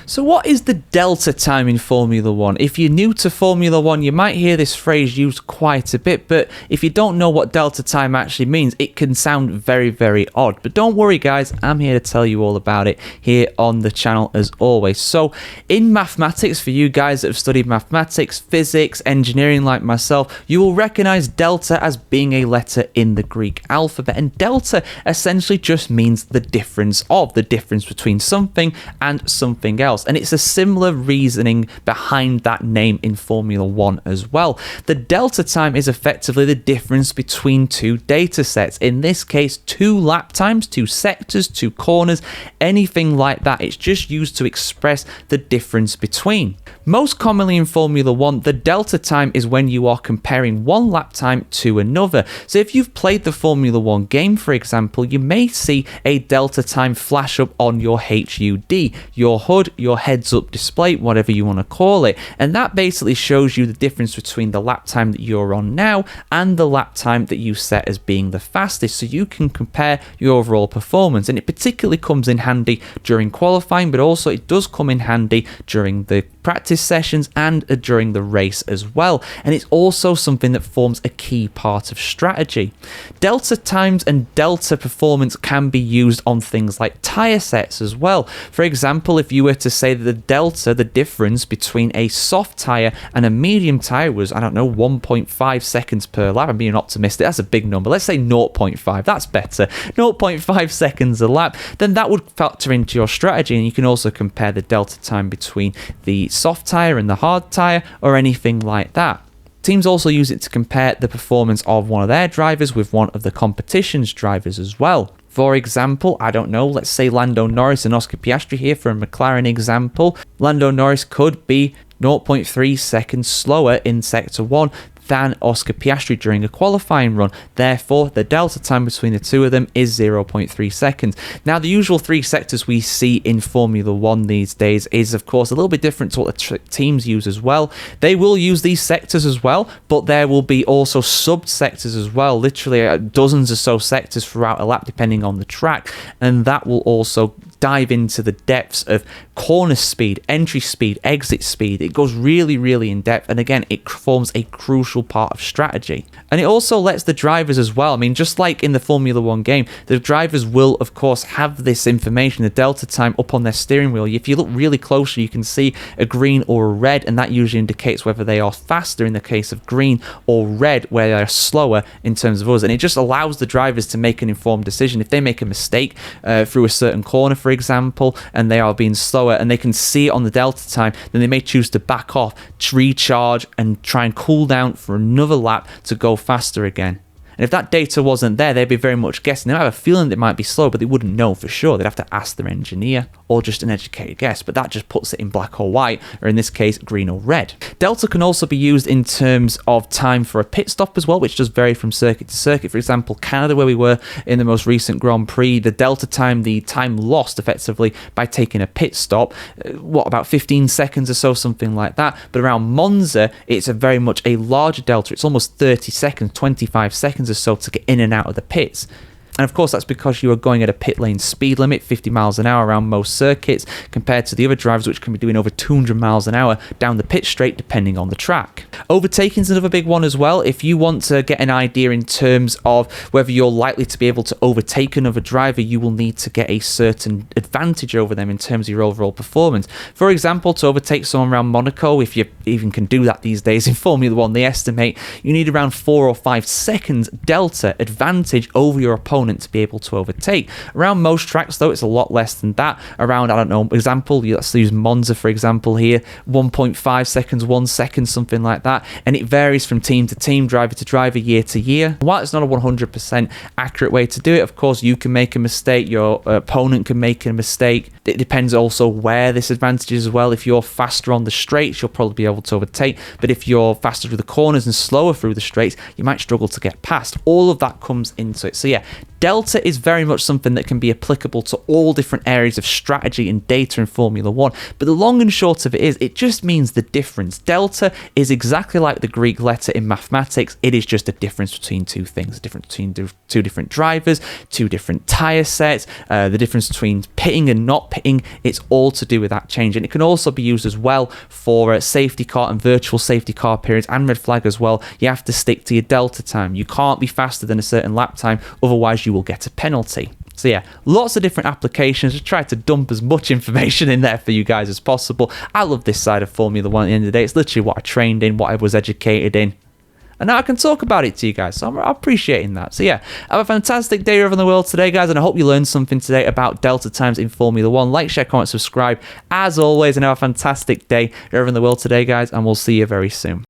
So what is the delta time in Formula 1? If you're new to Formula 1, you might hear this phrase used quite a bit, but if you don't know what delta time actually means, it can sound very, very odd. But don't worry, guys, I'm here to tell you all about it here on the channel as always. So in mathematics, for you guys that have studied mathematics, physics, engineering like myself, you will recognize delta as being a letter in the Greek alphabet. And delta essentially just means the difference between something and something else. And it's a similar reasoning behind that name in Formula 1 as well. The delta time is effectively the difference between two data sets. In this case, 2 lap times, 2 sectors, 2 corners, anything like that. It's just used to express the difference between. Most commonly in Formula 1, the delta time is when you are comparing one lap time to another. So if you've played the Formula 1 game, for example, you may see a delta time flash up on your HUD, your HUD, your heads-up display, whatever you want to call it. And that basically shows you the difference between the lap time that you're on now and the lap time that you set as being the fastest, so you can compare your overall performance. And it particularly comes in handy during qualifying, but also it does come in handy during the practice sessions and during the race as well. And it's also something that forms a key part of strategy. Delta times and delta performance can be used on things like tire sets as well. For example, if you were to say that the delta, the difference between a soft tire and a medium tire was, I don't know, 1.5 seconds per lap. I'm being optimistic. That's a big number. Let's say 0.5. That's better. 0.5 seconds a lap. Then that would factor into your strategy. And you can also compare the delta time between the soft tire and the hard tire or anything like that. Teams also use it to compare the performance of one of their drivers with one of the competition's drivers as well. For example, I don't know, let's say Lando Norris and Oscar Piastri here for a McLaren example. Lando Norris could be 0.3 seconds slower in Sector 1 than Oscar Piastri during a qualifying run. Therefore, the delta time between the two of them is 0.3 seconds. Now, the usual 3 sectors we see in Formula 1 these days is, of course, a little bit different to what the teams use as well. They will use these sectors as well, but there will be also sub-sectors as well, literally dozens or so sectors throughout a lap, depending on the track, and that will also dive into the depths of corner speed, entry speed, exit speed. It goes really, really in depth, and again, it forms a crucial part of strategy. And it also lets the drivers as well, I mean, just like in the Formula 1 game, the drivers will, of course, have this information, the delta time, up on their steering wheel. If you look really closely, you can see a green or a red, and that usually indicates whether they are faster in the case of green, or red where they are slower in terms of others. And it just allows the drivers to make an informed decision. If they make a mistake through a certain corner, for example, and they are being slower and they can see it on the delta time, then they may choose to back off, recharge, and try and cool down for another lap to go faster again. And if that data wasn't there, they'd be very much guessing. They might have a feeling they might be slow, but they wouldn't know for sure. They'd have to ask their engineer or just an educated guess, but that just puts it in black or white, or in this case, green or red. Delta can also be used in terms of time for a pit stop as well, which does vary from circuit to circuit. For example, Canada, where we were in the most recent Grand Prix, the delta time, the time lost effectively by taking a pit stop, about 15 seconds or so, something like that. But around Monza, it's a very much a larger delta. It's almost 30 seconds, 25 seconds or so to get in and out of the pits. And of course, that's because you are going at a pit lane speed limit, 50 miles an hour around most circuits, compared to the other drivers, which can be doing over 200 miles an hour down the pit straight, depending on the track. Overtaking is another big one as well. If you want to get an idea in terms of whether you're likely to be able to overtake another driver, you will need to get a certain advantage over them in terms of your overall performance. For example, to overtake someone around Monaco, if you even can do that these days in Formula 1, they estimate you need around 4 or 5 seconds delta advantage over your opponent to be able to overtake. Around most tracks, though, it's a lot less than that. Around, I don't know, example, let's use Monza, for example, here, 1.5 seconds, 1 second, something like that. And it varies from team to team, driver to driver, year to year. While it's not a 100% accurate way to do it, of course, you can make a mistake, your opponent can make a mistake. It depends also where this advantage is as well. If you're faster on the straights, you'll probably be able to overtake. But if you're faster through the corners and slower through the straights, you might struggle to get past. All of that comes into it. So yeah, Delta is very much something that can be applicable to all different areas of strategy and data in Formula One. But the long and short of it is, it just means the difference. Delta is exactly like the Greek letter in mathematics. It is just a difference between two things, a difference between two different drivers, two different tyre sets, the difference between pitting and not pitting. It's all to do with that change. And it can also be used as well for safety car and virtual safety car periods and red flag as well. You have to stick to your delta time. You can't be faster than a certain lap time, otherwise you will get a penalty. So yeah, lots of different applications. I try to dump as much information in there for you guys as possible. I love this side of Formula One at the end of the day. It's literally what I trained in, what I was educated in. And now I can talk about it to you guys, so I'm appreciating that. So yeah, have a fantastic day over in the world today, guys, and I hope you learned something today about delta times in Formula One. Like, share, comment, subscribe, as always, and have a fantastic day over in the world today, guys, and we'll see you very soon.